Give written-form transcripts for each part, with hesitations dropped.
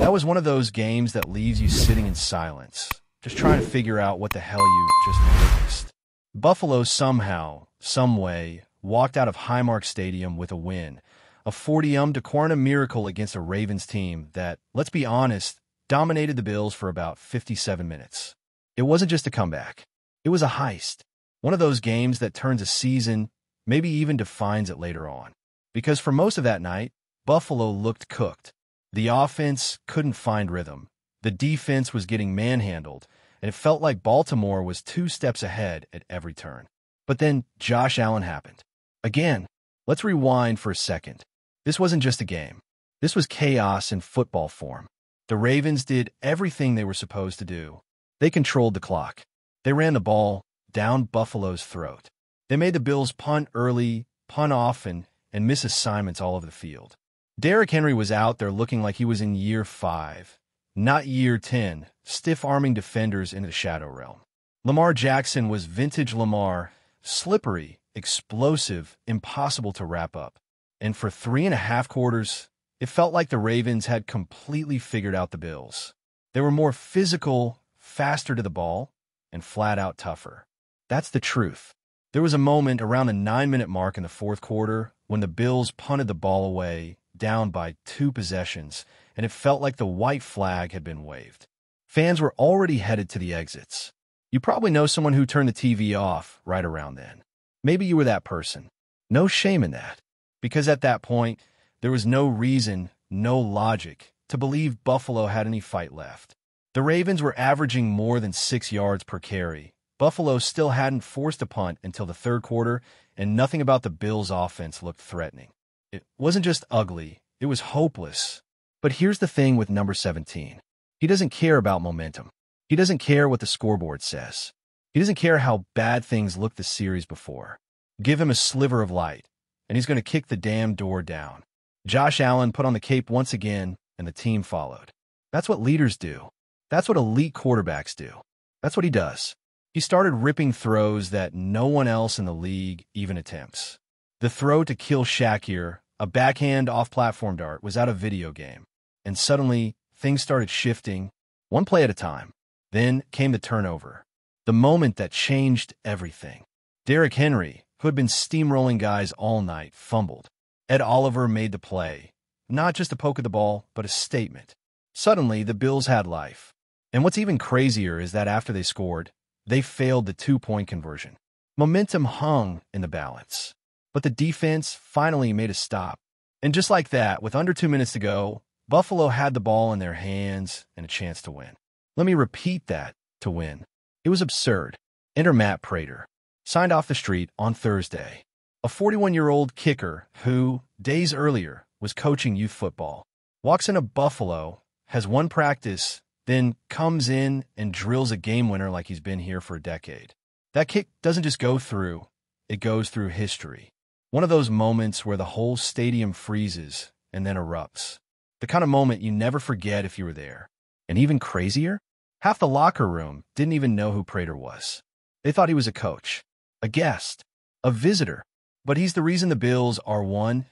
That was one of those games that leaves you sitting in silence, just trying to figure out what the hell you just witnessed. Buffalo somehow, someway, walked out of Highmark Stadium with a win, a 40-to-1 miracle against a Ravens team that, let's be honest, dominated the Bills for about 57 minutes. It wasn't just a comeback. It was a heist. One of those games that turns a season, maybe even defines it later on. Because for most of that night, Buffalo looked cooked. The offense couldn't find rhythm. The defense was getting manhandled, and it felt like Baltimore was 2 steps ahead at every turn. But then Josh Allen happened. Again, let's rewind for a second. This wasn't just a game. This was chaos in football form. The Ravens did everything they were supposed to do. They controlled the clock. They ran the ball down Buffalo's throat. They made the Bills punt early, punt often, and miss assignments all over the field. Derrick Henry was out there looking like he was in year 5, not year 10, stiff-arming defenders into the shadow realm. Lamar Jackson was vintage Lamar, slippery, explosive, impossible to wrap up. And for 3.5 quarters, it felt like the Ravens had completely figured out the Bills. They were more physical, faster to the ball, and flat-out tougher. That's the truth. There was a moment around the 9-minute mark in the fourth quarter when the Bills punted the ball away, down by 2 possessions, and it felt like the white flag had been waved. Fans were already headed to the exits. You probably know someone who turned the TV off right around then. Maybe you were that person. No shame in that, because at that point, there was no reason, no logic, to believe Buffalo had any fight left. The Ravens were averaging more than 6 yards per carry. Buffalo still hadn't forced a punt until the third quarter, and nothing about the Bills' offense looked threatening. It wasn't just ugly, it was hopeless. But here's the thing with number 17. He doesn't care about momentum. He doesn't care what the scoreboard says. He doesn't care how bad things looked the series before. Give him a sliver of light, and he's going to kick the damn door down. Josh Allen put on the cape once again, and the team followed. That's what leaders do. That's what elite quarterbacks do. That's what he does. He started ripping throws that no one else in the league even attempts. The throw to kill Shakir, a backhand off-platform dart, was out of video game. And suddenly, things started shifting, one play at a time. Then came the turnover, the moment that changed everything. Derrick Henry, who had been steamrolling guys all night, fumbled. Ed Oliver made the play. Not just a poke at the ball, but a statement. Suddenly, the Bills had life. And what's even crazier is that after they scored, they failed the 2-point conversion. Momentum hung in the balance. But the defense finally made a stop. And just like that, with under 2 minutes to go, Buffalo had the ball in their hands and a chance to win. Let me repeat that, to win. It was absurd. Enter Matt Prater, signed off the street on Thursday. A 41-year-old kicker who, days earlier, was coaching youth football. Walks into Buffalo, has one practice, then comes in and drills a game winner like he's been here for a decade. That kick doesn't just go through, it goes through history. One of those moments where the whole stadium freezes and then erupts. The kind of moment you never forget if you were there. And even crazier, half the locker room didn't even know who Prater was. They thought he was a coach, a guest, a visitor. But he's the reason the Bills are 1-0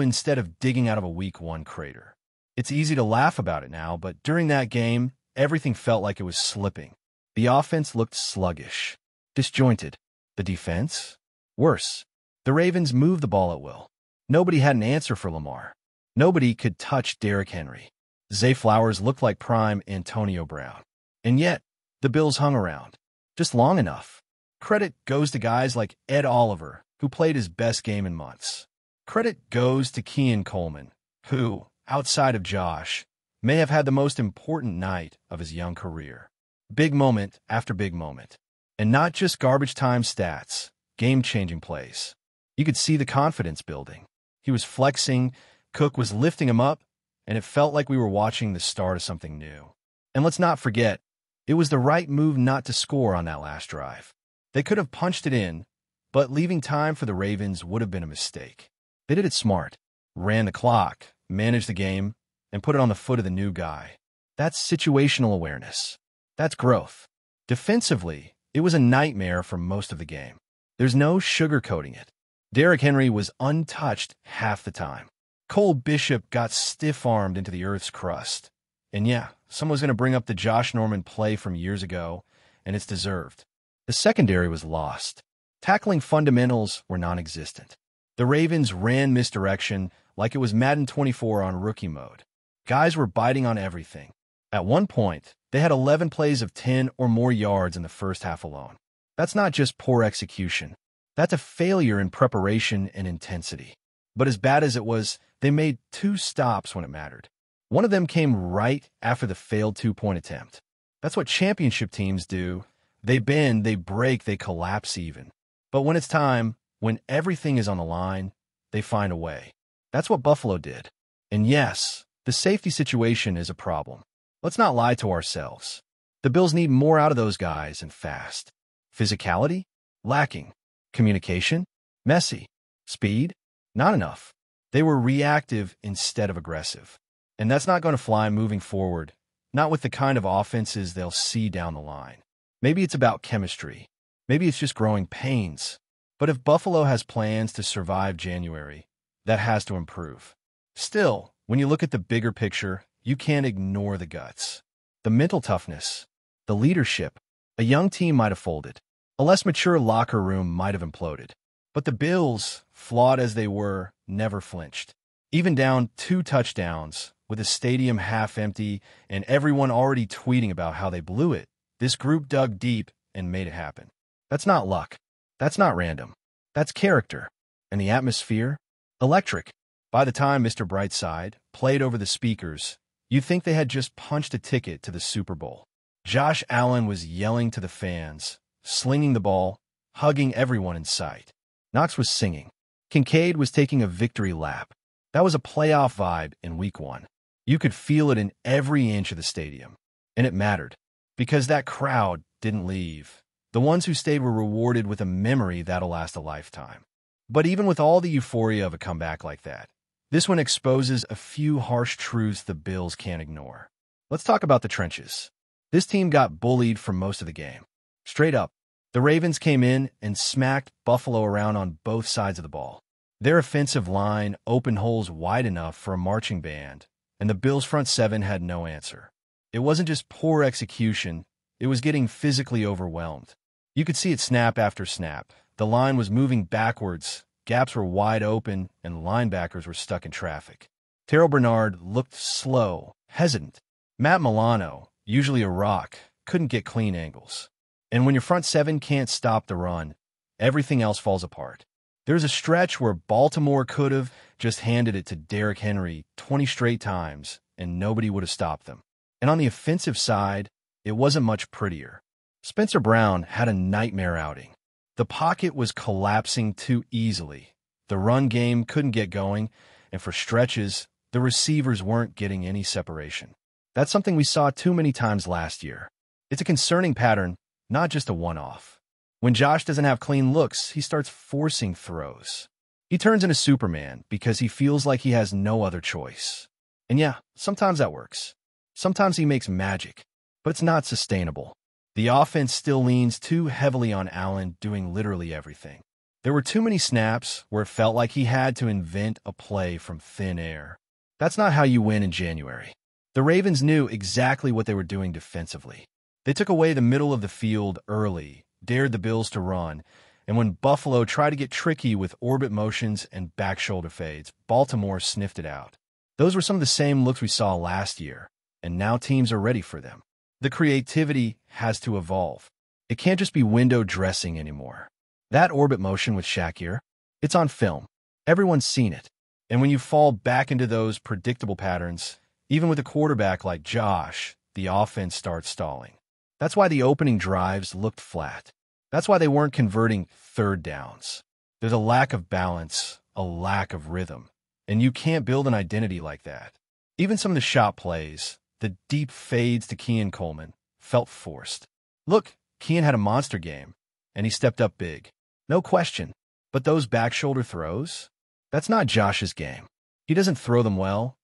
instead of digging out of a Week 1 crater. It's easy to laugh about it now, but during that game, everything felt like it was slipping. The offense looked sluggish, disjointed. The defense? Worse. The Ravens moved the ball at will. Nobody had an answer for Lamar. Nobody could touch Derrick Henry. Zay Flowers looked like prime Antonio Brown. And yet, the Bills hung around. Just long enough. Credit goes to guys like Ed Oliver, who played his best game in months. Credit goes to Keon Coleman, who, outside of Josh, may have had the most important night of his young career. Big moment after big moment. And not just garbage time stats, game-changing plays. You could see the confidence building. He was flexing, Cook was lifting him up, and it felt like we were watching the start of something new. And let's not forget, it was the right move not to score on that last drive. They could have punched it in, but leaving time for the Ravens would have been a mistake. They did it smart, ran the clock, managed the game, and put it on the foot of the new guy. That's situational awareness. That's growth. Defensively, it was a nightmare for most of the game. There's no sugarcoating it. Derrick Henry was untouched half the time. Cole Bishop got stiff-armed into the earth's crust. And yeah, someone's going to bring up the Josh Norman play from years ago, and it's deserved. The secondary was lost. Tackling fundamentals were non-existent. The Ravens ran misdirection like it was Madden 24 on rookie mode. Guys were biting on everything. At one point, they had 11 plays of 10 or more yards in the first half alone. That's not just poor execution. That's a failure in preparation and intensity. But as bad as it was, they made 2 stops when it mattered. One of them came right after the failed 2-point attempt. That's what championship teams do. They bend, they break, they collapse even. But when it's time, when everything is on the line, they find a way. That's what Buffalo did. And yes, the safety situation is a problem. Let's not lie to ourselves. The Bills need more out of those guys and fast. Physicality? Lacking. Communication? Messy. Speed? Not enough. They were reactive instead of aggressive. And that's not going to fly moving forward, not with the kind of offenses they'll see down the line. Maybe it's about chemistry. Maybe it's just growing pains. But if Buffalo has plans to survive January, that has to improve. Still, when you look at the bigger picture, you can't ignore the guts. The mental toughness, the leadership. A young team might have folded. A less mature locker room might have imploded. But the Bills, flawed as they were, never flinched. Even down 2 touchdowns, with the stadium half empty and everyone already tweeting about how they blew it, this group dug deep and made it happen. That's not luck. That's not random. That's character. And the atmosphere? Electric. By the time Mr. Brightside played over the speakers, you'd think they had just punched a ticket to the Super Bowl. Josh Allen was yelling to the fans, slinging the ball, hugging everyone in sight. Knox was singing. Kincaid was taking a victory lap. That was a playoff vibe in Week 1. You could feel it in every inch of the stadium. And it mattered, because that crowd didn't leave. The ones who stayed were rewarded with a memory that'll last a lifetime. But even with all the euphoria of a comeback like that, this one exposes a few harsh truths the Bills can't ignore. Let's talk about the trenches. This team got bullied for most of the game. Straight up, the Ravens came in and smacked Buffalo around on both sides of the ball. Their offensive line opened holes wide enough for a marching band, and the Bills' front seven had no answer. It wasn't just poor execution, it was getting physically overwhelmed. You could see it snap after snap. The line was moving backwards, gaps were wide open, and linebackers were stuck in traffic. Terrell Bernard looked slow, hesitant. Matt Milano, usually a rock, couldn't get clean angles. And when your front seven can't stop the run, everything else falls apart. There's a stretch where Baltimore could have just handed it to Derrick Henry 20 straight times, and nobody would have stopped them. And on the offensive side, it wasn't much prettier. Spencer Brown had a nightmare outing. The pocket was collapsing too easily. The run game couldn't get going, and for stretches, the receivers weren't getting any separation. That's something we saw too many times last year. It's a concerning pattern, not just a one-off. When Josh doesn't have clean looks, he starts forcing throws. He turns into Superman because he feels like he has no other choice. And yeah, sometimes that works. Sometimes he makes magic, but it's not sustainable. The offense still leans too heavily on Allen doing literally everything. There were too many snaps where it felt like he had to invent a play from thin air. That's not how you win in January. The Ravens knew exactly what they were doing defensively. They took away the middle of the field early, dared the Bills to run, and when Buffalo tried to get tricky with orbit motions and back shoulder fades, Baltimore sniffed it out. Those were some of the same looks we saw last year, and now teams are ready for them. The creativity has to evolve. It can't just be window dressing anymore. That orbit motion with Shakir, it's on film. Everyone's seen it. And when you fall back into those predictable patterns, even with a quarterback like Josh, the offense starts stalling. That's why the opening drives looked flat. That's why they weren't converting third downs. There's a lack of balance, a lack of rhythm, and you can't build an identity like that. Even some of the shot plays, the deep fades to Keon Coleman, felt forced. Look, Keon had a monster game, and he stepped up big. No question. But those back shoulder throws? That's not Josh's game. He doesn't throw them well,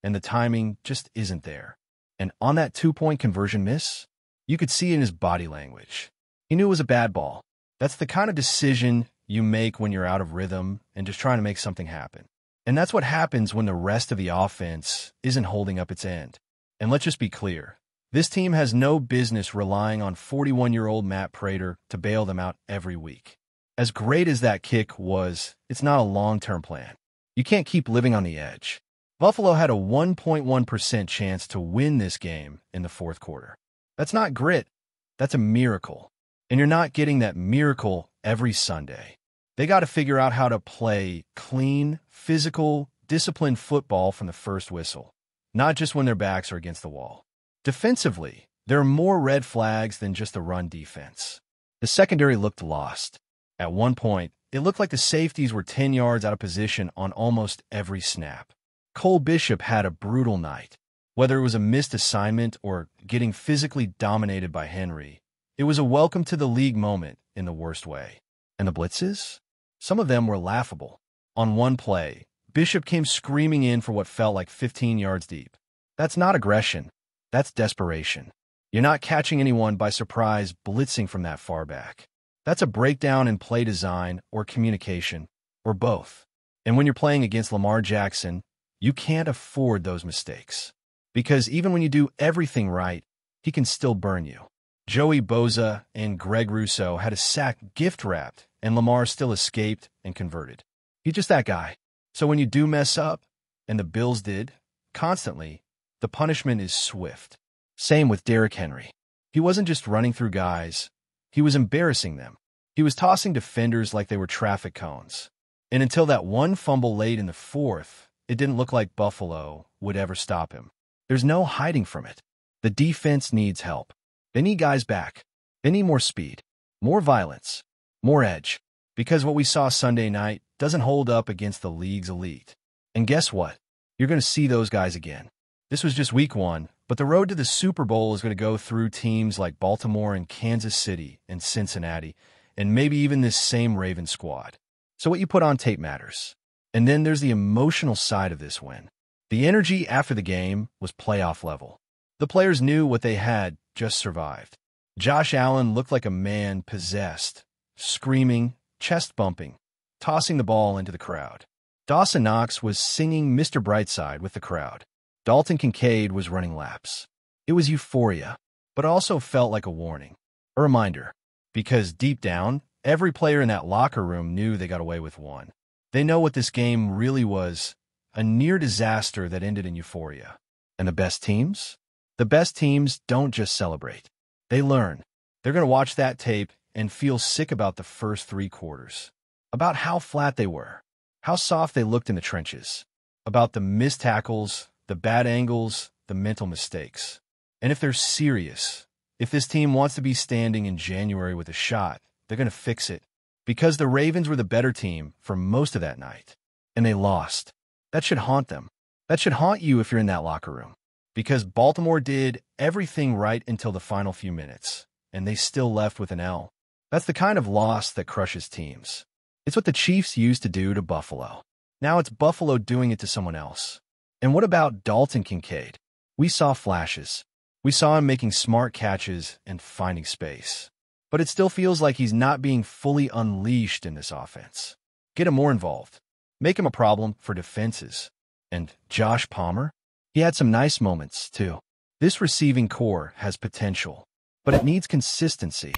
and the timing just isn't there. And on that 2-point conversion miss, you could see it in his body language. He knew it was a bad ball. That's the kind of decision you make when you're out of rhythm and just trying to make something happen. And that's what happens when the rest of the offense isn't holding up its end. And let's just be clear. This team has no business relying on 41-year-old Matt Prater to bail them out every week. As great as that kick was, it's not a long-term plan. You can't keep living on the edge. Buffalo had a 1.1% chance to win this game in the fourth quarter. That's not grit. That's a miracle. And you're not getting that miracle every Sunday. They got to figure out how to play clean, physical, disciplined football from the first whistle, not just when their backs are against the wall. Defensively, there are more red flags than just the run defense. The secondary looked lost. At one point, it looked like the safeties were 10 yards out of position on almost every snap. Cole Bishop had a brutal night. Whether it was a missed assignment or getting physically dominated by Henry, it was a welcome to the league moment in the worst way. And the blitzes? Some of them were laughable. On one play, Bishop came screaming in for what felt like 15 yards deep. That's not aggression. That's desperation. You're not catching anyone by surprise blitzing from that far back. That's a breakdown in play design or communication, or both. And when you're playing against Lamar Jackson, you can't afford those mistakes. Because even when you do everything right, he can still burn you. Joey Bosa and Greg Rousseau had a sack gift-wrapped, and Lamar still escaped and converted. He's just that guy. So when you do mess up, and the Bills did, constantly, the punishment is swift. Same with Derrick Henry. He wasn't just running through guys. He was embarrassing them. He was tossing defenders like they were traffic cones. And until that one fumble late in the fourth, it didn't look like Buffalo would ever stop him. There's no hiding from it. The defense needs help. They need guys back. They need more speed, more violence, more edge. Because what we saw Sunday night doesn't hold up against the league's elite. And guess what? You're going to see those guys again. This was just week one, but the road to the Super Bowl is going to go through teams like Baltimore and Kansas City and Cincinnati, and maybe even this same Ravens squad. So what you put on tape matters. And then there's the emotional side of this win. The energy after the game was playoff level. The players knew what they had just survived. Josh Allen looked like a man possessed, screaming, chest bumping, tossing the ball into the crowd. Dawson Knox was singing Mr. Brightside with the crowd. Dalton Kincaid was running laps. It was euphoria, but also felt like a warning, a reminder, because deep down, every player in that locker room knew they got away with one. They know what this game really was, a near disaster that ended in euphoria. And the best teams? The best teams don't just celebrate. They learn. They're going to watch that tape and feel sick about the first three quarters, about how flat they were, how soft they looked in the trenches, about the missed tackles, the bad angles, the mental mistakes. And if they're serious, if this team wants to be standing in January with a shot, they're going to fix it. Because the Ravens were the better team for most of that night, and they lost. That should haunt them. That should haunt you if you're in that locker room. Because Baltimore did everything right until the final few minutes, and they still left with an L. That's the kind of loss that crushes teams. It's what the Chiefs used to do to Buffalo. Now it's Buffalo doing it to someone else. And what about Dalton Kincaid? We saw flashes. We saw him making smart catches and finding space. But it still feels like he's not being fully unleashed in this offense. Get him more involved. Make him a problem for defenses. And Josh Palmer? He had some nice moments, too. This receiving core has potential, but it needs consistency.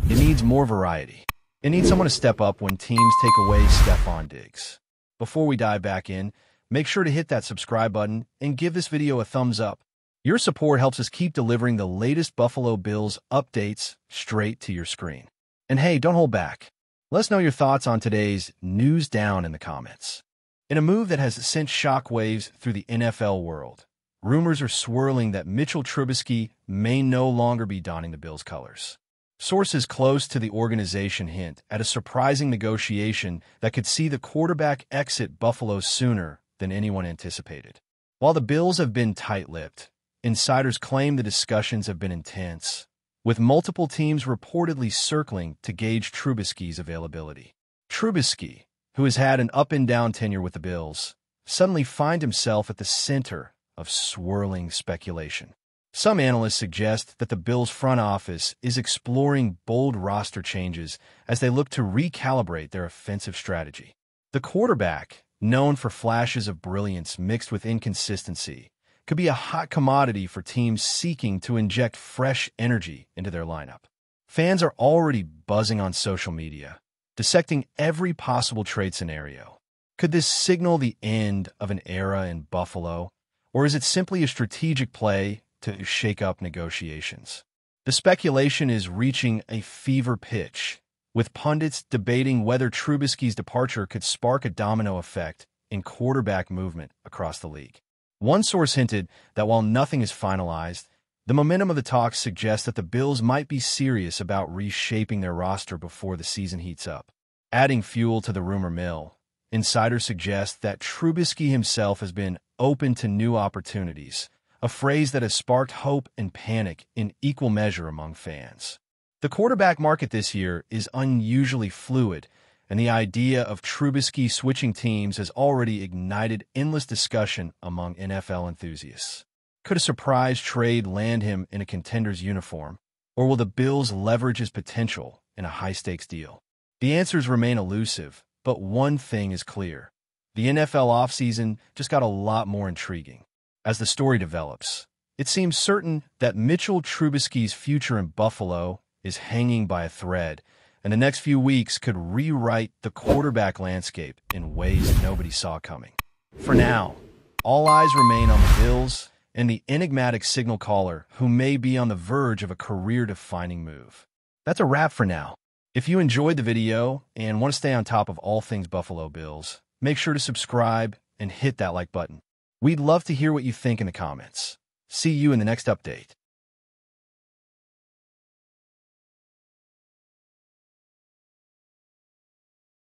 It needs more variety. It needs someone to step up when teams take away Stephon Diggs. Before we dive back in, make sure to hit that subscribe button and give this video a thumbs up. Your support helps us keep delivering the latest Buffalo Bills updates straight to your screen. And hey, don't hold back. Let us know your thoughts on today's news down in the comments. In a move that has sent shockwaves through the NFL world, rumors are swirling that Mitchell Trubisky may no longer be donning the Bills' colors. Sources close to the organization hint at a surprising negotiation that could see the quarterback exit Buffalo sooner than anyone anticipated. While the Bills have been tight-lipped, insiders claim the discussions have been intense, with multiple teams reportedly circling to gauge Trubisky's availability. Trubisky, who has had an up-and-down tenure with the Bills, suddenly finds himself at the center of swirling speculation. Some analysts suggest that the Bills' front office is exploring bold roster changes as they look to recalibrate their offensive strategy. The quarterback, known for flashes of brilliance mixed with inconsistency, could be a hot commodity for teams seeking to inject fresh energy into their lineup. Fans are already buzzing on social media, dissecting every possible trade scenario. Could this signal the end of an era in Buffalo, or is it simply a strategic play to shake up negotiations? The speculation is reaching a fever pitch, with pundits debating whether Trubisky's departure could spark a domino effect in quarterback movement across the league. One source hinted that while nothing is finalized, the momentum of the talks suggests that the Bills might be serious about reshaping their roster before the season heats up. Adding fuel to the rumor mill, insiders suggest that Trubisky himself has been open to new opportunities, a phrase that has sparked hope and panic in equal measure among fans. The quarterback market this year is unusually fluid, and the idea of Trubisky switching teams has already ignited endless discussion among NFL enthusiasts. Could a surprise trade land him in a contender's uniform, or will the Bills leverage his potential in a high-stakes deal? The answers remain elusive, but one thing is clear. The NFL offseason just got a lot more intriguing. As the story develops, it seems certain that Mitchell Trubisky's future in Buffalo is hanging by a thread, and the next few weeks could rewrite the quarterback landscape in ways nobody saw coming. For now, all eyes remain on the Bills and the enigmatic signal caller who may be on the verge of a career-defining move. That's a wrap for now. If you enjoyed the video and want to stay on top of all things Buffalo Bills, make sure to subscribe and hit that like button. We'd love to hear what you think in the comments. See you in the next update.